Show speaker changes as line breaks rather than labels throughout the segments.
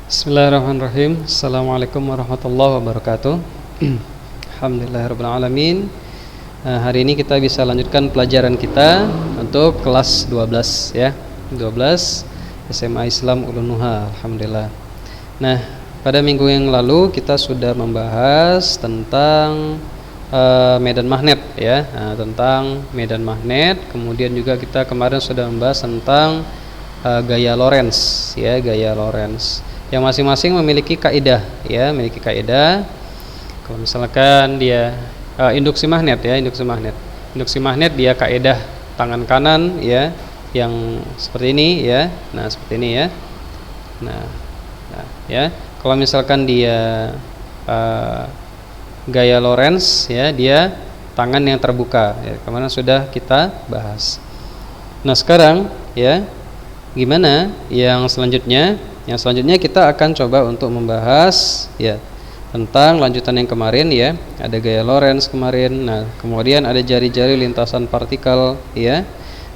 Bismillahirrahmanirrahim. Assalamualaikum warahmatullahi wabarakatuh. Alhamdulillahirrahmanirrahim. Hari ini kita bisa lanjutkan pelajaran kita untuk kelas 12 ya. 12 SMA Islam Ulun Nuha. Alhamdulillah. Nah, pada minggu yang lalu kita sudah membahas tentang medan magnet ya. Tentang medan magnet. Kemudian juga kita kemarin sudah membahas tentang gaya Lorentz ya, gaya Lorentz. Yang masing-masing memiliki kaidah ya, memiliki kaidah. Kalau misalkan dia induksi magnet ya, induksi magnet dia kaidah tangan kanan ya, yang seperti ini ya. Nah, seperti ini ya. Nah ya, kalau misalkan dia gaya Lorentz ya, dia tangan yang terbuka ya. Kemarin sudah kita bahas. Nah, sekarang ya, gimana yang selanjutnya? Yang selanjutnya kita akan coba untuk membahas ya tentang lanjutan yang kemarin ya. Ada gaya Lorentz kemarin. Nah, kemudian ada jari-jari lintasan partikel ya.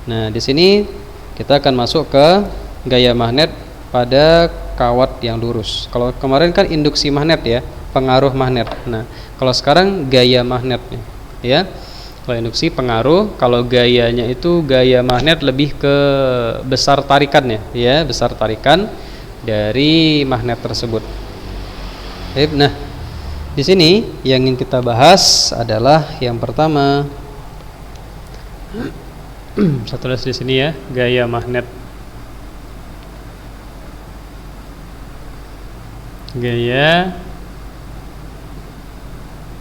Nah, di sini kita akan masuk ke gaya magnet pada kawat yang lurus. Kalau kemarin kan induksi magnet ya, pengaruh magnet. Nah, kalau sekarang gaya magnetnya ya. Kalau induksi pengaruh, kalau gayanya itu gaya magnet lebih ke besar tarikannya ya, besar tarikan dari magnet tersebut. Nah, di sini yang ingin kita bahas adalah yang pertama. Saya tulis di sini ya, gaya magnet. Gaya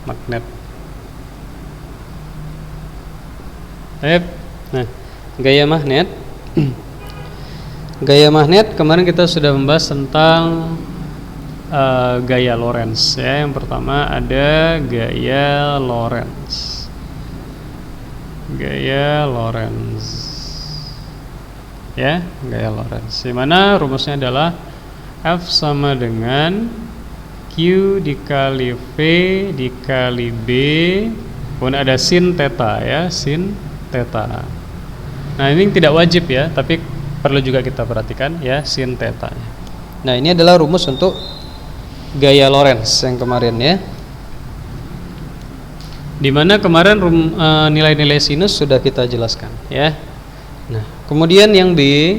magnet. Nah, gaya magnet. Gaya magnet kemarin kita sudah membahas tentang gaya Lorentz ya. Yang pertama ada gaya Lorentz. Gaya Lorentz. Ya, gaya Lorentz. Di mana rumusnya adalah F sama dengan Q dikali V dikali B, kemudian ada sin theta ya, sin theta. Nah, ini tidak wajib ya, tapi perlu juga kita perhatikan ya, sin theta. Nah, ini adalah rumus untuk gaya Lorentz yang kemarin ya. Dimana kemarin nilai-nilai sinus sudah kita jelaskan ya. Nah, kemudian yang B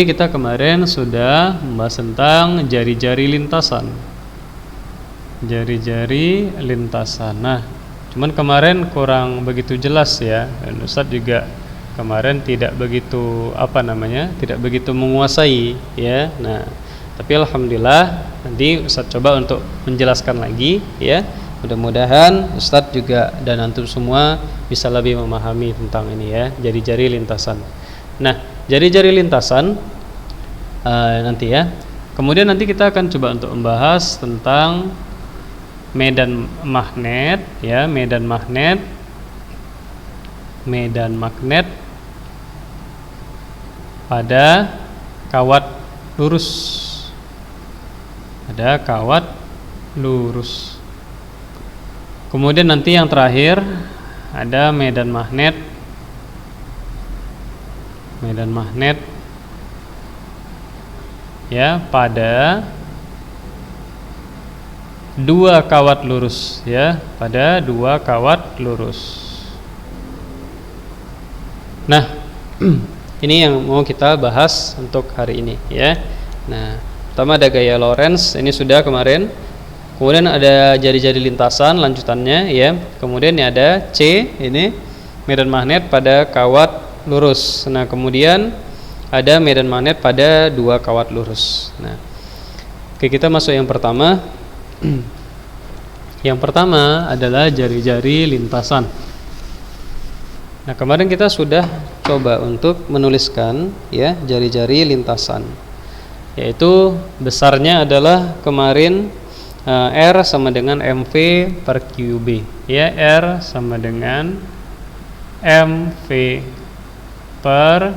kita kemarin sudah membahas tentang jari-jari lintasan. Jari-jari lintasan. Nah, cuman kemarin kurang begitu jelas ya. Dan Ustadz juga kemarin tidak begitu tidak begitu menguasai ya. Nah, tapi alhamdulillah nanti Ustadz coba untuk menjelaskan lagi ya. Mudah-mudahan Ustadz juga dan antum semua bisa lebih memahami tentang ini ya, jari-jari lintasan. Nah, jari-jari lintasan nanti ya. Kemudian nanti kita akan coba untuk membahas tentang medan magnet ya, medan magnet pada kawat lurus. Ada kawat lurus. Kemudian nanti yang terakhir ada medan magnet ya pada dua kawat lurus ya, pada dua kawat lurus. Nah, ini yang mau kita bahas untuk hari ini ya. Nah, pertama ada gaya Lorentz, ini sudah kemarin. Kemudian ada jari-jari lintasan lanjutannya ya. Kemudian ini ada C, ini medan magnet pada kawat lurus. Nah, kemudian ada medan magnet pada dua kawat lurus. Nah, oke, kita masuk yang pertama. Yang pertama adalah jari-jari lintasan. Nah, kemarin kita sudah coba untuk menuliskan ya jari-jari lintasan, yaitu besarnya adalah kemarin R sama dengan MV per QB ya, R sama dengan MV per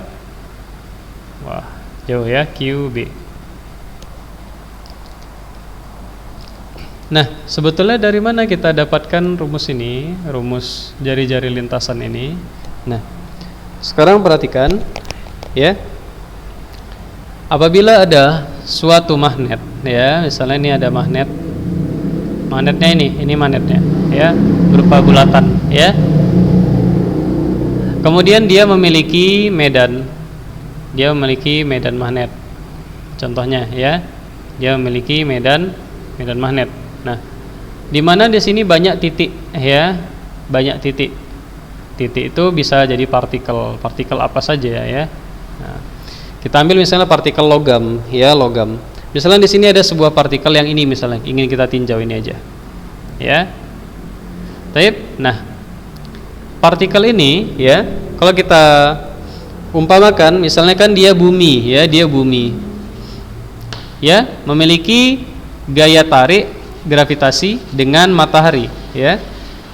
jauh ya, QB. Nah, sebetulnya dari mana kita dapatkan rumus ini, rumus jari-jari lintasan ini? Nah, sekarang perhatikan ya. Apabila ada suatu magnet, ya, misalnya ini ada magnet, magnetnya ini magnetnya, ya, berupa bulatan, ya. Kemudian dia memiliki medan magnet. Contohnya, ya, dia memiliki medan magnet. Nah, di mana di sini banyak titik, ya, banyak titik. Titik itu bisa jadi partikel apa saja, ya. Nah, kita ambil misalnya partikel logam, ya, logam. Misalnya di sini ada sebuah partikel yang ini misalnya ingin kita tinjau ini aja, ya. Baik. Nah, partikel ini, ya, kalau kita umpamakan, misalnya kan dia bumi, ya, ya, memiliki gaya tarik gravitasi dengan matahari, ya.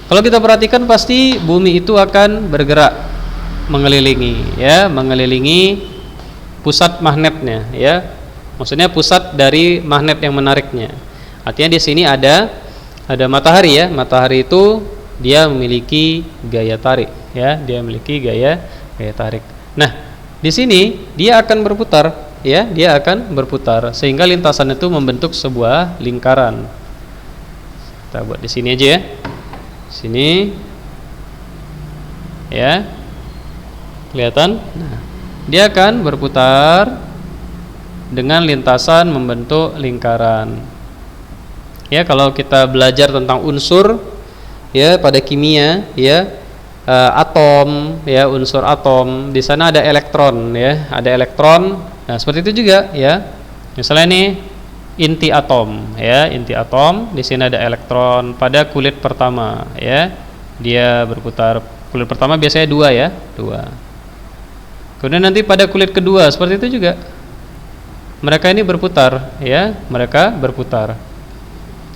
Kalau kita perhatikan pasti bumi itu akan bergerak mengelilingi, ya, mengelilingi pusat magnetnya, ya. Maksudnya pusat dari magnet yang menariknya. Artinya di sini ada matahari, ya. Matahari itu dia memiliki gaya tarik, ya. Dia memiliki gaya tarik. Nah, di sini dia akan berputar, ya. Dia akan berputar sehingga lintasan itu membentuk sebuah lingkaran. Kita buat di sini aja, ya. Sini, ya. Kelihatan? Nah, dia akan berputar dengan lintasan membentuk lingkaran. Ya, kalau kita belajar tentang unsur, ya, pada kimia, ya, atom, ya, unsur atom, di sana ada elektron, ya, ada elektron. Nah, seperti itu juga, ya. Misalnya ini inti atom, ya, inti atom, di sini ada elektron pada kulit pertama, ya. Dia berputar, kulit pertama biasanya 2, ya, 2. Kemudian nanti pada kulit kedua seperti itu juga. Mereka ini berputar, ya, mereka berputar.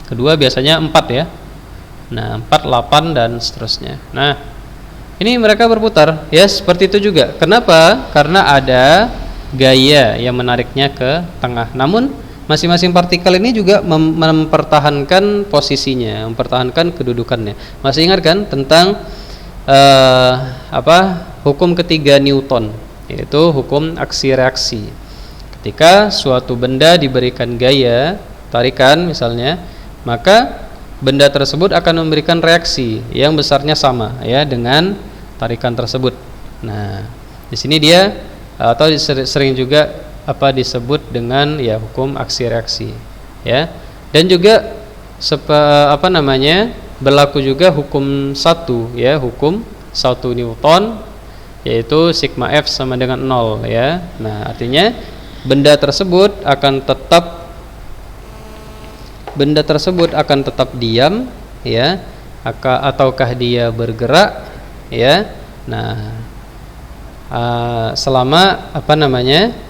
Kedua biasanya 4, ya. Nah, 4, 8 dan seterusnya. Nah, ini mereka berputar, ya, seperti itu juga. Kenapa? Karena ada gaya yang menariknya ke tengah. Namun masing-masing partikel ini juga mempertahankan posisinya, mempertahankan kedudukannya. Masih ingat kan tentang hukum ketiga Newton, yaitu hukum aksi reaksi. Ketika suatu benda diberikan gaya tarikan misalnya, maka benda tersebut akan memberikan reaksi yang besarnya sama, ya, dengan tarikan tersebut. Nah, di sini dia atau sering juga disebut dengan, ya, hukum aksi reaksi, ya. Dan juga berlaku juga hukum 1, ya, hukum 1 Newton, yaitu sigma F sama dengan 0, ya. Nah, artinya benda tersebut akan tetap diam, ya, ataukah dia bergerak, ya. Nah, selama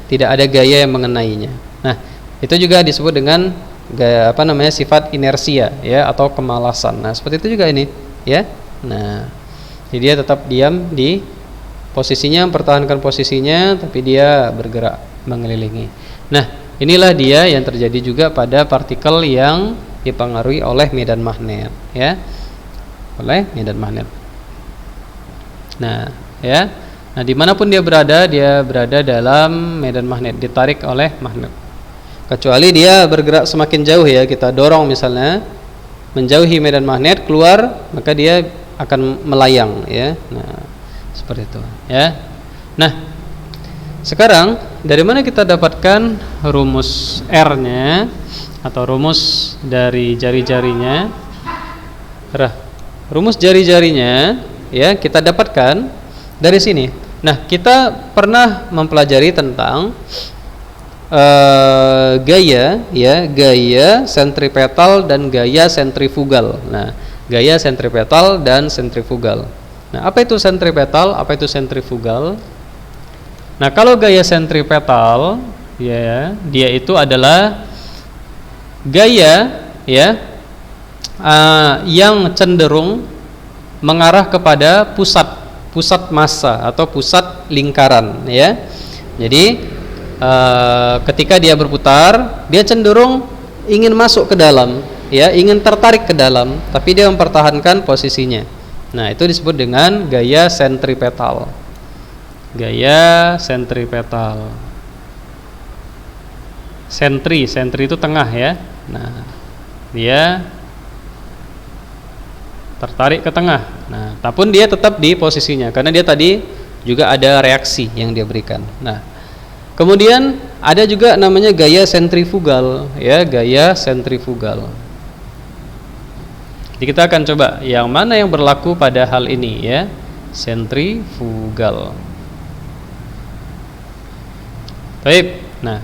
tidak ada gaya yang mengenainya. Nah, itu juga disebut dengan gaya sifat inersia, ya, atau kemalasan. Nah, seperti itu juga ini, ya. Nah, jadi dia tetap diam di posisinya, mempertahankan posisinya, tapi dia bergerak mengelilingi. Nah, inilah dia yang terjadi juga pada partikel yang dipengaruhi oleh medan magnet, ya, oleh medan magnet. Nah, ya, nah, dimanapun dia berada dalam medan magnet, ditarik oleh magnet. Kecuali dia bergerak semakin jauh, ya, kita dorong misalnya menjauhi medan magnet keluar, maka dia akan melayang, ya. Nah, seperti itu, ya. Nah, sekarang dari mana kita dapatkan rumus R-nya atau rumus dari jari-jarinya? Rumus jari-jarinya, ya, kita dapatkan dari sini. Nah, kita pernah mempelajari tentang gaya, ya, gaya sentripetal dan gaya sentrifugal. Nah, gaya sentripetal dan sentrifugal. Nah, apa itu sentripetal? Apa itu sentrifugal? Nah, kalau gaya sentripetal, ya, dia itu adalah gaya, ya, yang cenderung mengarah kepada pusat massa atau pusat lingkaran, ya. Jadi ketika dia berputar, dia cenderung ingin masuk ke dalam, ya, ingin tertarik ke dalam, tapi dia mempertahankan posisinya. Nah, itu disebut dengan gaya sentripetal. Gaya sentripetal. sentri itu tengah ya. Nah, dia tertarik ke tengah. Nah, tapi dia tetap di posisinya karena dia tadi juga ada reaksi yang dia berikan. Nah, kemudian ada juga namanya gaya sentrifugal ya, gaya sentrifugal. Jadi kita akan coba yang mana yang berlaku pada hal ini ya, sentrifugal. Baik. Nah,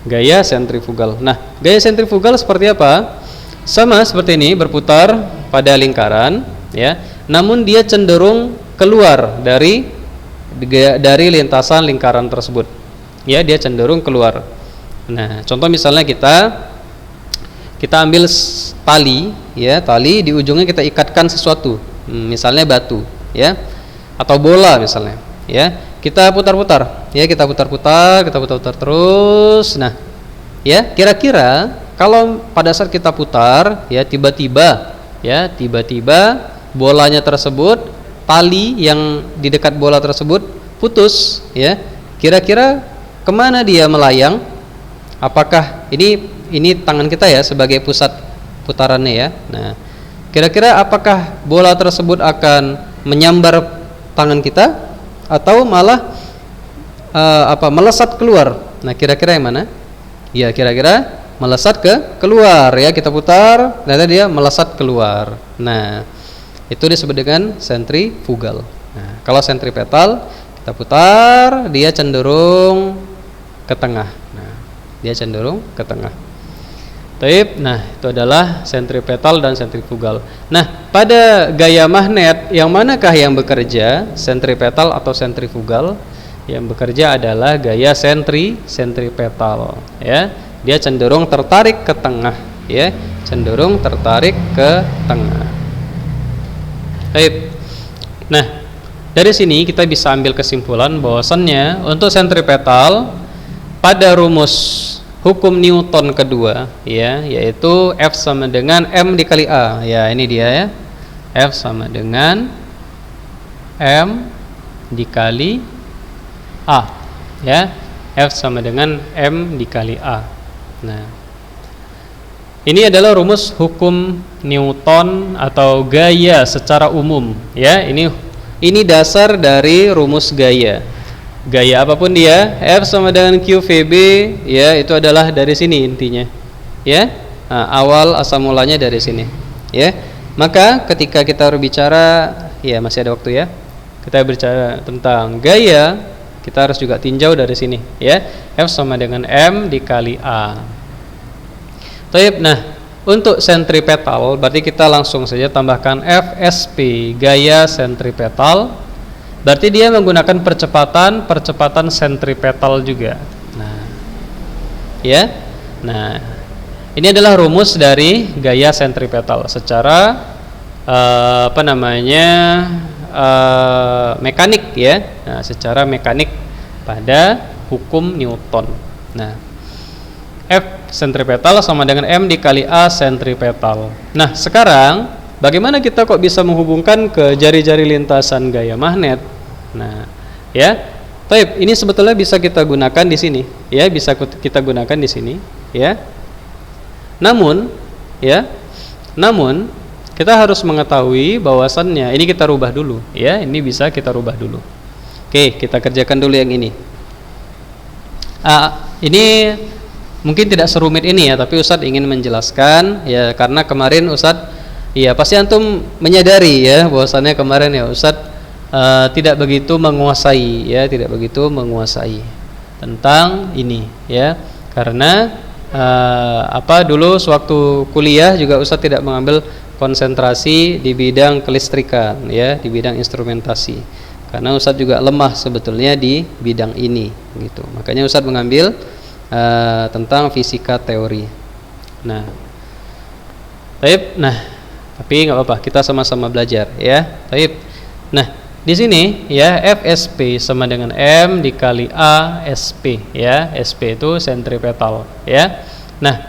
gaya sentrifugal. Nah, gaya sentrifugal seperti apa? Sama seperti ini, berputar pada lingkaran ya, namun dia cenderung keluar dari lintasan lingkaran tersebut. Ya, dia cenderung keluar. Nah, contoh misalnya kita ambil tali ya, tali di ujungnya kita ikatkan sesuatu. Misalnya batu ya, atau bola misalnya ya. Kita putar-putar ya, kita putar-putar terus. Nah, ya, kira-kira kalau pada saat kita putar ya, tiba-tiba bolanya tersebut, tali yang di dekat bola tersebut putus ya, kira-kira kemana dia melayang? Apakah ini tangan kita ya sebagai pusat putarannya ya. Nah, kira-kira apakah bola tersebut akan menyambar tangan kita atau malah melesat keluar? Nah, kira-kira yang mana? Ya, kira-kira melesat keluar ya, kita putar ternyata dia melesat keluar. Nah, itu disebut dengan sentrifugal. Nah, kalau sentripetal kita putar, dia cenderung ke tengah. Nah, dia cenderung ke tengah. Taib. Nah, itu adalah sentripetal dan sentrifugal. Nah, pada gaya magnet yang manakah yang bekerja, sentripetal atau sentrifugal? Yang bekerja adalah gaya sentripetal ya. Dia cenderung tertarik ke tengah ya, cenderung tertarik ke tengah. Taib. Nah, dari sini kita bisa ambil kesimpulan bahwasannya untuk sentripetal pada rumus hukum Newton kedua ya, yaitu F sama dengan M dikali A. Ya, ini dia ya. F sama dengan M dikali A. Ya. F sama dengan M dikali A. Nah, ini adalah rumus hukum Newton atau gaya secara umum ya. Ini dasar dari rumus gaya. Gaya apapun dia, F sama dengan QVB ya, itu adalah dari sini intinya ya. Nah, awal asal mulanya dari sini ya. Maka ketika kita berbicara ya, masih ada waktu ya, kita berbicara tentang gaya, kita harus juga tinjau dari sini ya. F sama dengan M dikali A. Taib. Nah, untuk sentripetal berarti kita langsung saja tambahkan FSP, gaya sentripetal. Berarti dia menggunakan percepatan sentripetal juga. Nah, ya. Nah, ini adalah rumus dari gaya sentripetal secara mekanik ya. Nah, secara mekanik pada hukum Newton. Nah, F sentripetal sama dengan M dikali A sentripetal. Nah, sekarang bagaimana kita kok bisa menghubungkan ke jari-jari lintasan gaya magnet? Nah, ya, taib, ini sebetulnya bisa kita gunakan di sini, ya, bisa kita gunakan di sini, ya. Namun kita harus mengetahui bahwasannya ini kita rubah dulu, ya, ini bisa kita rubah dulu. Oke, kita kerjakan dulu yang ini. Ini mungkin tidak serumit ini ya, tapi Ustadz ingin menjelaskan, ya, karena kemarin Ustadz, ya, pasti antum menyadari ya, bahwasannya kemarin ya Ustadz tidak begitu menguasai tentang ini ya, karena dulu sewaktu kuliah juga Ustadz tidak mengambil konsentrasi di bidang kelistrikan ya, di bidang instrumentasi, karena Ustadz juga lemah sebetulnya di bidang ini gitu. Makanya Ustadz mengambil tentang fisika teori. Nah, tapi nggak apa-apa, kita sama-sama belajar ya. Nah, di sini ya, FSP sama dengan M dikali A SP ya. SP itu sentripetal ya. Nah,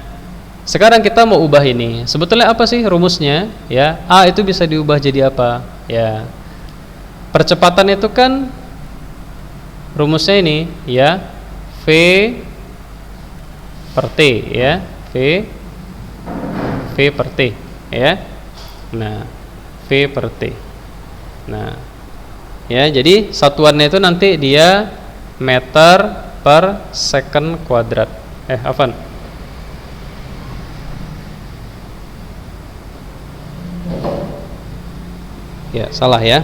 sekarang kita mau ubah ini. Sebetulnya apa sih rumusnya ya? A itu bisa diubah jadi apa? Ya. Percepatan itu kan rumusnya ini ya, V per T ya. V per T ya. Nah, V per T. Nah, ya, jadi satuannya itu nanti dia meter per second kuadrat. Afan. Ya, salah ya.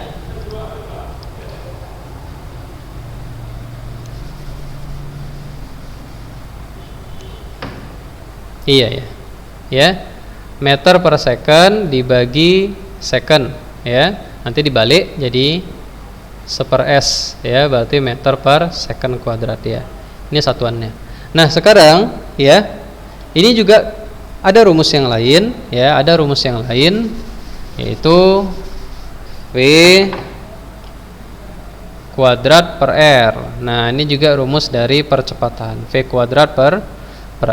Iya ya. Ya. Meter per second dibagi second ya. Nanti dibalik jadi 1/s ya, berarti meter per second kuadrat ya. Ini satuannya. Nah, sekarang ya, ini juga ada rumus yang lain ya, ada rumus yang lain yaitu V kuadrat per R. Nah, ini juga rumus dari percepatan, V kuadrat per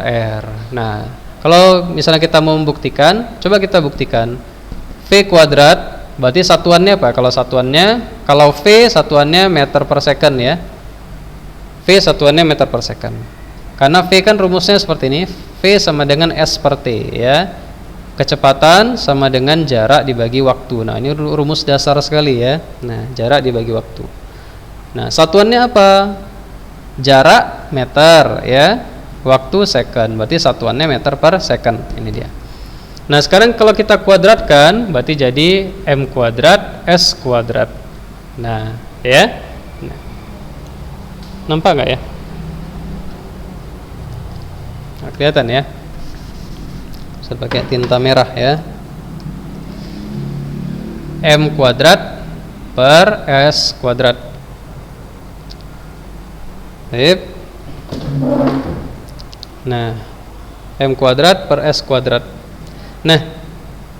R. Nah, kalau misalnya kita mau membuktikan, coba kita buktikan. V kuadrat berarti satuannya apa? Kalau V satuannya meter per second ya. V satuannya meter per second. Karena V kan rumusnya seperti ini, V sama dengan S per T ya. Kecepatan sama dengan jarak dibagi waktu. Nah, ini rumus dasar sekali ya. Nah, jarak dibagi waktu. Nah, satuannya apa? Jarak meter ya, waktu second. Berarti satuannya meter per second. Ini dia. Nah, sekarang kalau kita kuadratkan berarti jadi M kuadrat S kuadrat. Nah, ya. Nampak nggak ya? Nah, kelihatan ya. Saya pakai tinta merah ya. M kuadrat per S kuadrat. Baik. Nah, M kuadrat per S kuadrat. Nah,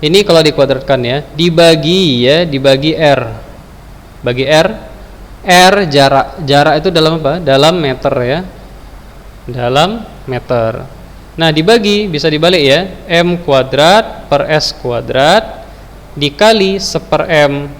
ini kalau dikuadratkan ya, dibagi R. Bagi R jarak itu dalam apa? Dalam meter ya. Dalam meter. Nah, dibagi, bisa dibalik ya, M kuadrat per S kuadrat dikali 1/M.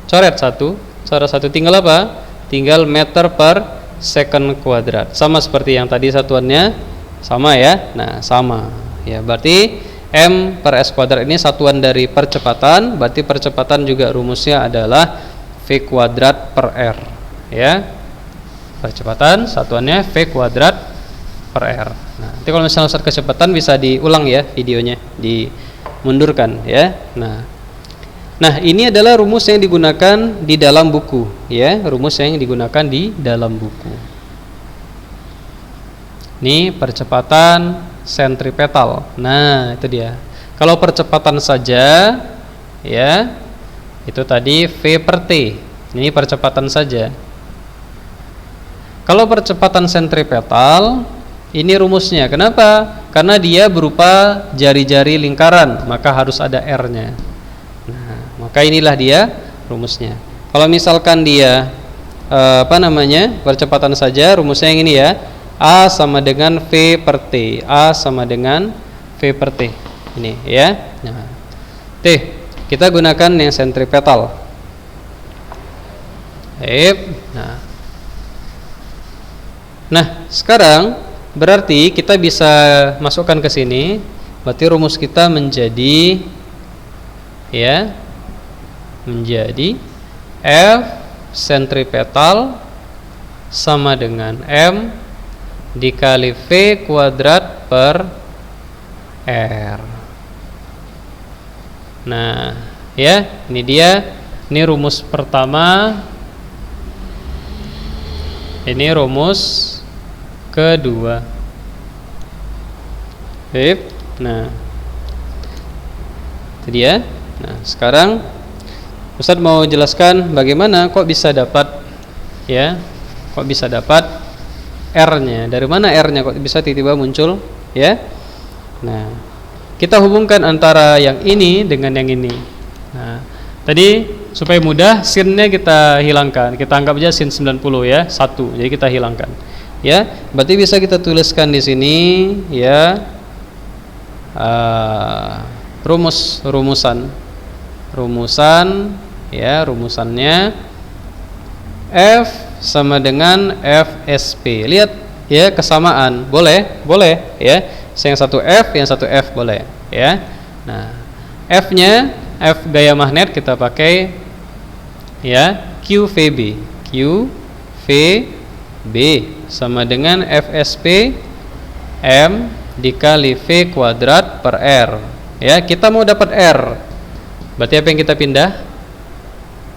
Coret satu tinggal apa? Tinggal meter per second kuadrat. Sama seperti yang tadi satuannya, sama ya. Nah, sama ya, berarti M per S kuadrat ini satuan dari percepatan, berarti percepatan juga rumusnya adalah V kuadrat per R ya. Percepatan satuannya V kuadrat per R. Nah, nanti kalau misalnya Ustaz kecepatan bisa diulang ya videonya, dimundurkan ya. Nah, ini adalah rumus yang digunakan di dalam buku ya, rumus yang digunakan di dalam buku. Ini percepatan sentripetal. Nah, itu dia. Kalau percepatan saja ya, itu tadi V per T. Ini percepatan saja. Kalau percepatan sentripetal, ini rumusnya. Kenapa? Karena dia berupa jari-jari lingkaran, maka harus ada R-nya. Nah, maka inilah dia rumusnya. Kalau misalkan dia percepatan saja, rumusnya yang ini ya. A sama dengan V per T. A sama dengan V per T. Ini ya. Nah, T kita gunakan yang sentripetal. Nah, sekarang berarti kita bisa masukkan ke sini. Berarti rumus kita menjadi ya, menjadi F sentripetal sama dengan M dikali V kuadrat per R. Nah, ya, ini dia. Ini rumus pertama. Ini rumus kedua. Nah, itu dia. Nah, sekarang Ustaz mau jelaskan bagaimana kok bisa dapat ya, kok bisa dapat R-nya. Dari mana R-nya kok bisa tiba-tiba muncul ya? Nah, kita hubungkan antara yang ini dengan yang ini. Nah, tadi supaya mudah sin-nya kita hilangkan. Kita anggap aja sin 90 ya, 1. Jadi kita hilangkan. Ya, berarti bisa kita tuliskan di sini ya, rumusan ya, rumusannya F sama dengan FSP. Lihat ya kesamaan, boleh ya. Yang satu F, yang satu F boleh ya. Nah, F-nya, F gaya magnet kita pakai ya QVB. QVB sama dengan FSP M dikali V kuadrat per R. Ya, kita mau dapat R. Berarti apa yang kita pindah?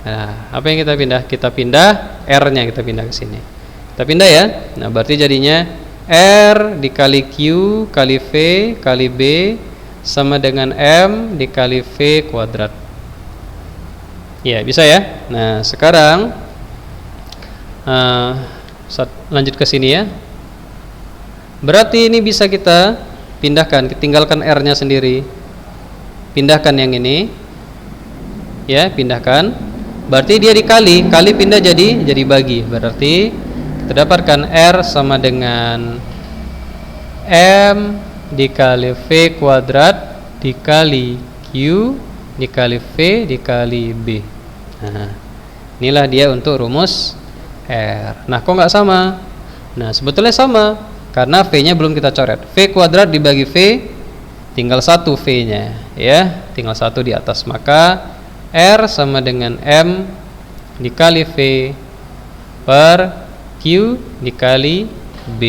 Nah, apa yang kita pindah? Kita pindah R-nya, kita pindah ke sini. Kita pindah ya. Nah, berarti jadinya R dikali Q kali V kali B sama dengan M dikali V kuadrat. Ya, bisa ya. Nah, sekarang lanjut ke sini ya. Berarti ini bisa kita pindahkan, tinggalkan R-nya sendiri. Pindahkan yang ini. Ya, pindahkan. Berarti dia dikali, kali pindah jadi bagi. Berarti kita dapatkan R sama dengan M dikali V kuadrat dikali Q dikali V dikali B. Nah, inilah dia untuk rumus R. Nah, kok nggak sama? Nah, sebetulnya sama, karena V-nya belum kita coret. V kuadrat dibagi V, tinggal 1 V-nya, ya, tinggal 1 di atas. Maka R sama dengan M dikali V per Q dikali B.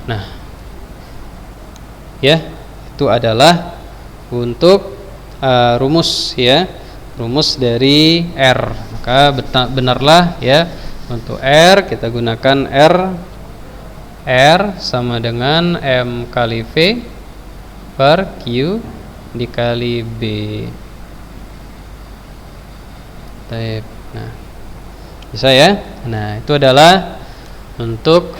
Nah, ya, itu adalah untuk rumus ya, rumus dari R. Maka benarlah ya, untuk R kita gunakan R sama dengan M kali V per Q dikali B. Nah, bisa ya. Nah, itu adalah untuk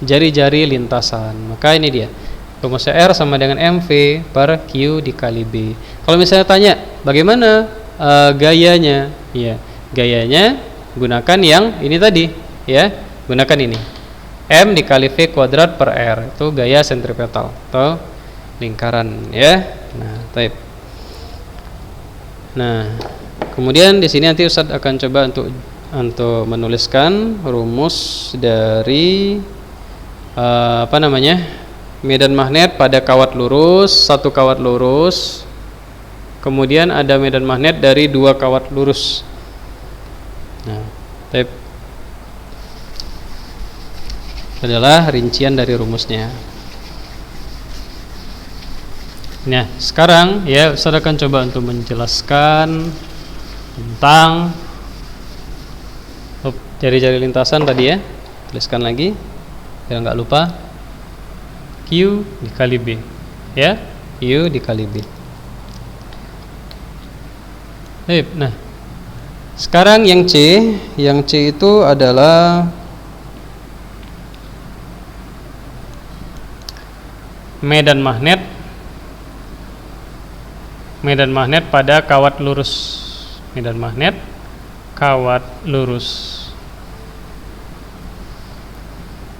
jari-jari lintasan. Maka ini dia rumusnya, R sama dengan MV per Q dikali B. Kalau misalnya tanya bagaimana gayanya, ya, gayanya gunakan yang ini tadi, ya, gunakan ini, M dikali V kuadrat per R, itu gaya sentripetal atau lingkaran, ya. Nah, kemudian di sini nanti Ustadz akan coba untuk menuliskan rumus dari medan magnet pada kawat lurus, satu kawat lurus, kemudian ada medan magnet dari dua kawat lurus. Nah, adalah rincian dari rumusnya. Nah, sekarang ya Ustaz akan coba untuk menjelaskan tentang jari-jari lintasan tadi ya. Tuliskan lagi biar nggak lupa. Q dikali B, ya, Q dikali B. Nah, sekarang yang C itu adalah medan magnet pada kawat lurus. Medan magnet kawat lurus.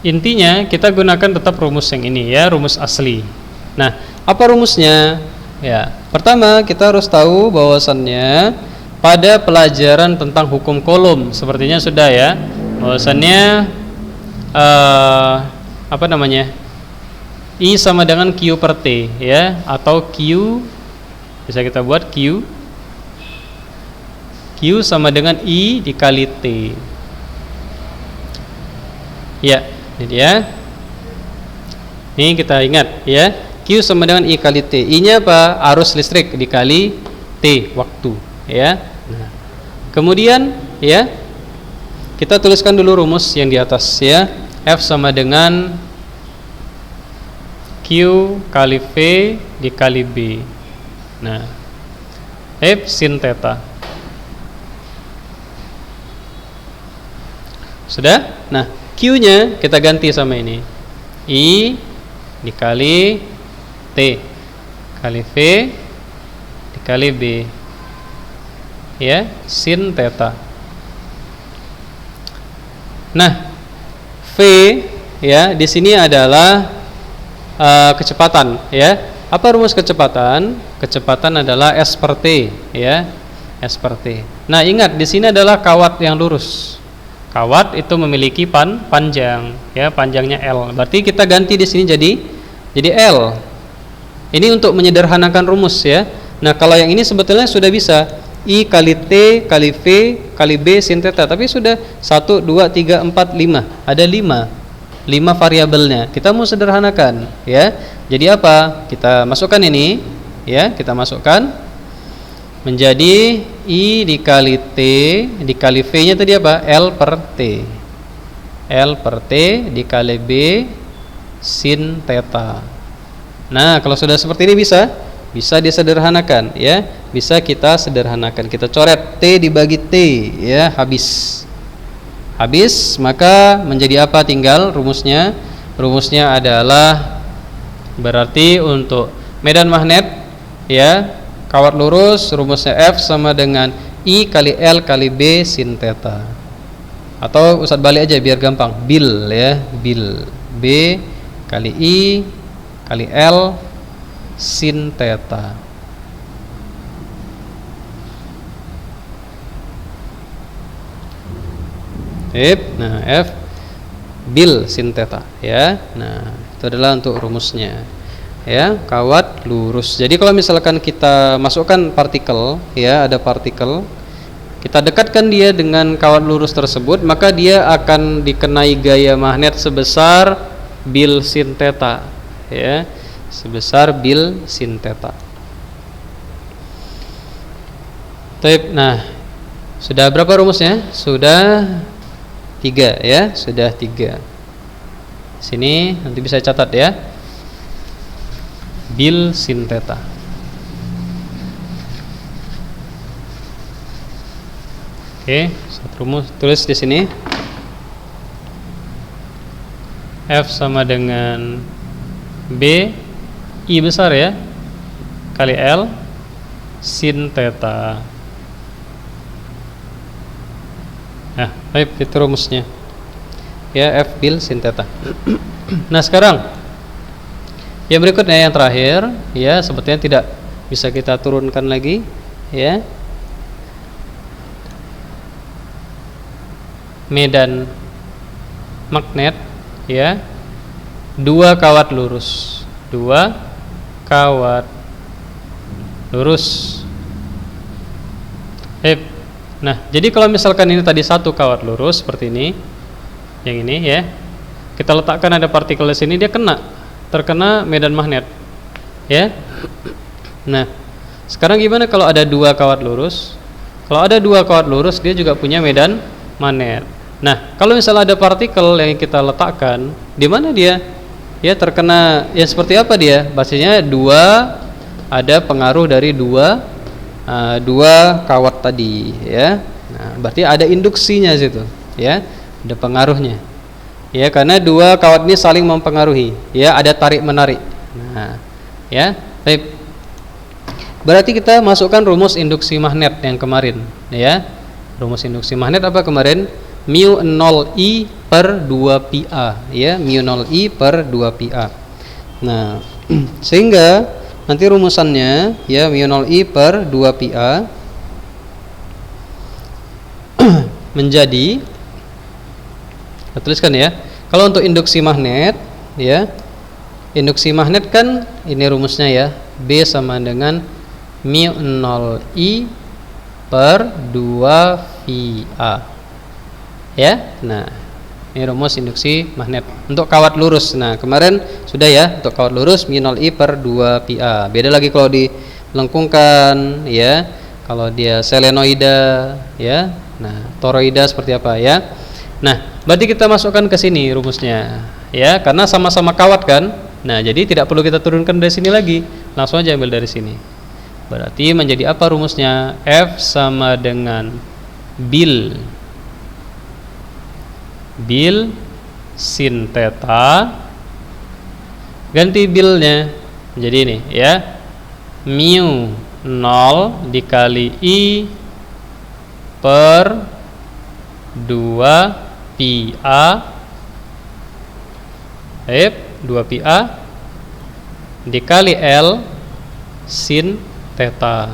Intinya kita gunakan tetap rumus yang ini ya, rumus asli. Nah, apa rumusnya? Ya, pertama kita harus tahu bahwasannya pada pelajaran tentang hukum Coulomb sepertinya sudah ya, bahwasannya I sama dengan Q per T ya, atau Q bisa kita buat Q sama dengan I dikali T. Ya, ini dia. Ini kita ingat ya, Q sama dengan I kali T. I-nya apa? Arus listrik dikali T, waktu ya. Nah, kemudian ya, kita tuliskan dulu rumus yang di atas ya. F sama dengan Q kali V dikali B. Nah, F sin theta. Sudah? Nah, Q-nya kita ganti sama ini, I dikali T kali V dikali B, ya, sin theta. Nah, V ya di sini adalah kecepatan ya. Apa rumus kecepatan? Kecepatan adalah S per T ya, S per T. Nah, ingat di sini adalah kawat yang lurus. Kawat itu memiliki panjang, ya, panjangnya L. Berarti kita ganti di sini jadi L. Ini untuk menyederhanakan rumus, ya. Nah, kalau yang ini sebetulnya sudah bisa I kali T kali V kali B sin theta, tapi sudah 1 2 3 4 5. Ada 5 variabelnya. Kita mau sederhanakan, ya. Jadi apa? Kita masukkan ini, ya, kita masukkan menjadi I dikali T dikali V-nya tadi apa? L per T. L per T dikali B sin theta. Nah, kalau sudah seperti ini bisa disederhanakan, ya. Bisa kita sederhanakan. Kita coret T dibagi T, ya, habis, maka menjadi apa? Tinggal rumusnya adalah berarti untuk medan magnet, ya, kawat lurus, rumusnya F sama dengan I kali L kali B sin theta. Atau Ustadz balik aja biar gampang. Bil, ya, bil B kali I kali L sin theta. Nah, F bil sin theta, ya. Nah, itu adalah untuk rumusnya, ya, kawat lurus. Jadi kalau misalkan kita masukkan partikel, ya, ada partikel, kita dekatkan dia dengan kawat lurus tersebut, maka dia akan dikenai gaya magnet sebesar bil sin theta, ya, sebesar bil sin theta. Nah, sudah berapa rumusnya? Sudah 3, ya, sudah 3. Sini nanti bisa catat, ya, bil sin theta. Oke, satu rumus tulis di sini. F sama dengan B I besar, ya, kali L sin theta. Nah, baik, itu rumusnya, ya, F bil sin theta. Nah, sekarang yang berikutnya, yang terakhir, ya, sepertinya tidak bisa kita turunkan lagi, ya, medan magnet, ya, 2 kawat lurus, 2 kawat lurus. Nah, jadi kalau misalkan ini tadi 1 kawat lurus seperti ini, yang ini, ya, kita letakkan ada partikel di sini, dia terkena medan magnet, ya. Nah, sekarang gimana kalau ada 2 kawat lurus? Kalau ada 2 kawat lurus, dia juga punya medan magnet. Nah, kalau misalnya ada partikel yang kita letakkan, di mana dia? Ya, terkena, ya, seperti apa dia? Bahasanya ada pengaruh dari dua kawat tadi, ya. Nah, berarti ada induksinya situ, ya, ada pengaruhnya, ya, karena 2 kawat ini saling mempengaruhi, ya, ada tarik menarik. Nah, ya, baik. Berarti kita masukkan rumus induksi magnet yang kemarin, ya. Rumus induksi magnet apa kemarin? Mu 0I per 2πa, ya, mu 0I per 2πa. Nah, sehingga nanti rumusannya, ya, mu 0I per 2πa menjadi, kita tuliskan, ya, kalau untuk induksi magnet, ya, induksi magnet kan ini rumusnya, ya, B sama dengan mu 0I per 2πa, ya. Nah, ini rumus induksi magnet untuk kawat lurus. Nah, kemarin sudah, ya, untuk kawat lurus mu 0I per 2πa. Beda lagi kalau dilengkungkan, ya, kalau dia selenoida, ya. Nah, toroida seperti apa, ya. Nah, berarti kita masukkan ke sini rumusnya, ya, karena sama-sama kawat kan. Nah, jadi tidak perlu kita turunkan dari sini lagi, langsung aja ambil dari sini. Berarti menjadi apa rumusnya? F sama dengan bil sin theta, ganti bilnya jadi ini, ya, mu 0 dikali I per 2πa 2πa dikali L sin theta.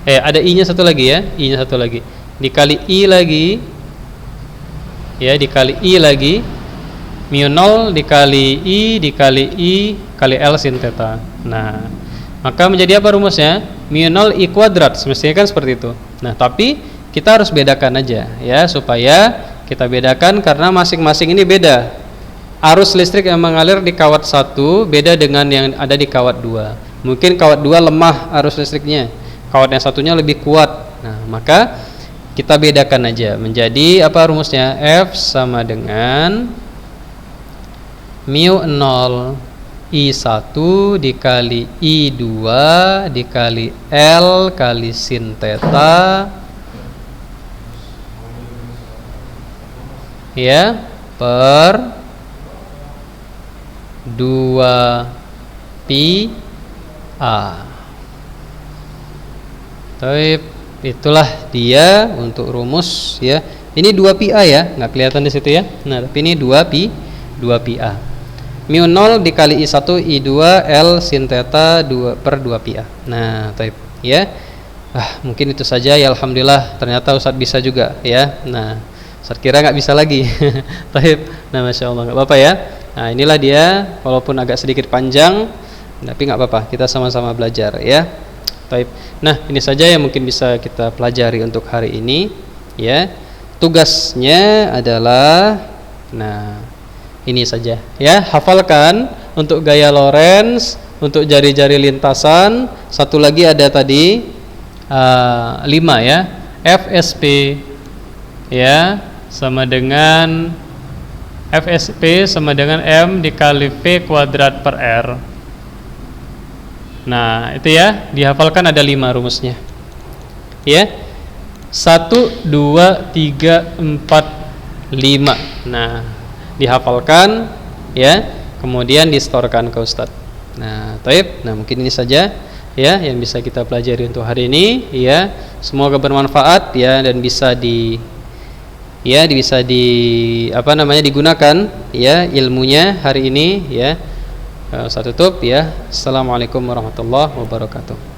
Ada I nya satu lagi, ya, I nya satu lagi, dikali I lagi ya dikali I lagi, mu 0 dikali I kali L sin theta. Nah, maka menjadi apa rumusnya? Mu 0 I kuadrat, semestinya kan seperti itu. Nah, tapi kita harus bedakan aja ya, supaya kita bedakan karena masing-masing ini beda. Arus listrik yang mengalir di kawat 1 beda dengan yang ada di kawat 2. Mungkin kawat 2 lemah arus listriknya, kawat yang satunya lebih kuat. Nah, maka kita bedakan aja. Menjadi apa rumusnya? F sama dengan mu 0 I1 dikali I2 dikali L kali sin theta ya per 2 pi A. Tapi itulah dia untuk rumus ya. Ini 2 pi A ya, nggak kelihatan di situ ya. Nah, tapi ini 2 pi A. Mu 0 dikali I1 I2 L sin theta 2 per 2 pi A. Nah, taip ya. Mungkin itu saja ya, alhamdulillah ternyata Ustadz bisa juga ya. Nah, Ustadz kira nggak bisa lagi. Taip. Nah, Masya Allah, nggak apa-apa ya. Nah, inilah dia, walaupun agak sedikit panjang tapi nggak apa-apa, kita sama-sama belajar ya. Taip. Nah, ini saja yang mungkin bisa kita pelajari untuk hari ini ya. Tugasnya adalah ini saja ya, hafalkan untuk gaya Lorentz, untuk jari-jari lintasan. Satu lagi ada tadi 5 ya. FSP ya sama dengan M dikali V kuadrat per R. Nah, itu ya, dihafalkan ada 5 rumusnya. Ya. 1 2 3 4 5. Nah, dihafalkan ya, kemudian distorkan ke Ustadz. Nah, taib. Nah, mungkin ini saja ya yang bisa kita pelajari untuk hari ini ya. Semoga bermanfaat ya dan bisa digunakan ya ilmunya hari ini ya. Saya tutup ya. Assalamualaikum warahmatullahi wabarakatuh.